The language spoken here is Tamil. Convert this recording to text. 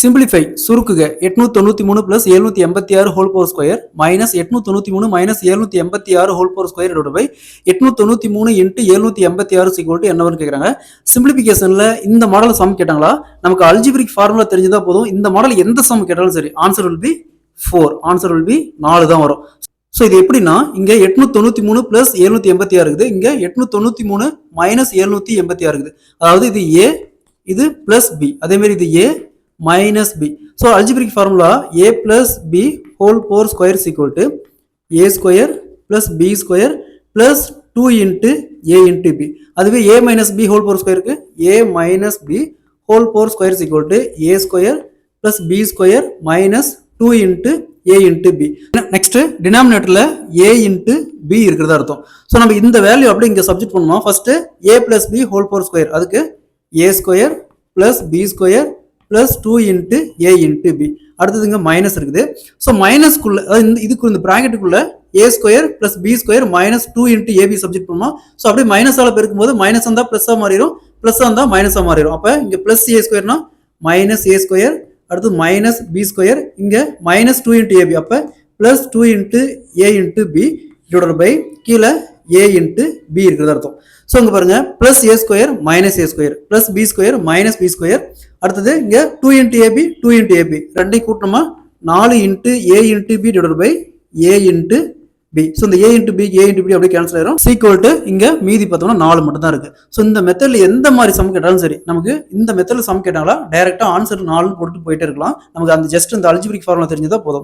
சிம்பிளிஃபை சுருக்குக 893 plus 786 whole power square minus 893 minus 786 whole power square divide by 893 into 786 equal to என்னவன்னு கேட்குறாங்க. சிம்பிளிஃபிகேஷன்ல இந்த மாடல் சம் கேட்டாங்களா? நமக்கு அல்ஜிபிரிக் ஃபார்முலா தெரிஞ்சதா போதும். இந்த மாடல் எந்த சம் கேட்டாலும் சரி answer will be 4. Answer will be 4 தான் வரும். ஸோ இது எப்படின்னா இங்க 893 பிளஸ் 786 இருக்குது, இங்க 893 மைனஸ் 786 இருக்குது. அதாவது இது ஏ, இது பிளஸ் பி, அதே மாதிரி இது ஏ minus b. So algebraic formula a plus b whole power square is equal to a square plus b square plus 2 into a into b. அதுவே a minus b whole power square க்கு a minus b whole power square is equal to a square plus b square minus 2 into a into b. Next denominatorல a into b இருக்கிறதா அர்த்தம். ஸோ நம்ம இந்த வேல்யூ அப்படி இங்க சப்ஸ்டிட் பண்ணோம். First a plus b whole power square, அதுக்கு a square plus b square plus 2 into a into b. அடுத்தது இங்க மைனஸ் இருக்குது. ஸோ மைனஸ்க்குள்ள இதுக்கு இந்த பிராக்கெட்டுக்குள்ள a square plus b square minus 2 into ab subject பண்ணுவோம். ஸோ அப்படியே மைனஸால பெருக்கும் போது மைனஸ் வந்தா பிளஸ்ஸா மாறிடும், பிளஸ் வந்தா மைனஸா மாறிடும். அப்ப இங்க பிளஸ் a ஸ்கொயர்னா மைனஸ் a ஸ்கொயர், அடுத்து மைனஸ் b ஸ்கொயர், இங்க மைனஸ் 2 into ab, அப்ப plus 2 into a into b divided by கீழே a into b இருக்கிறது அர்த்தம். ஸோ இங்க பாருங்க plus a square minus a square plus b square minus b square, அடுத்தது இங்க 2 into ab 2 into ab ரெண்டையும் கூட்டணுமா 4 into a into b divided by a into b. So இந்த a into b a into b அப்படியே கேன்சல் ஆயிரும். ஈக்குவல் டு இங்க மீதி பார்த்தோம்னா 4 மட்டும் தான் இருக்கு. ஸோ இந்த மெத்தட்ல எந்த மாதிரி சம் கேட்டாலும் சரி, நமக்கு இந்த மெத்தட்ல சம் கேட்டாங்களா டைரக்டா ஆன்சர் 4 போட்டு போயிட்டே இருக்கலாம். நமக்கு அந்த ஜஸ்ட் இந்த அல்ஜிபிரிக் ஃபார்முலா தெரிஞ்சதா போதும்.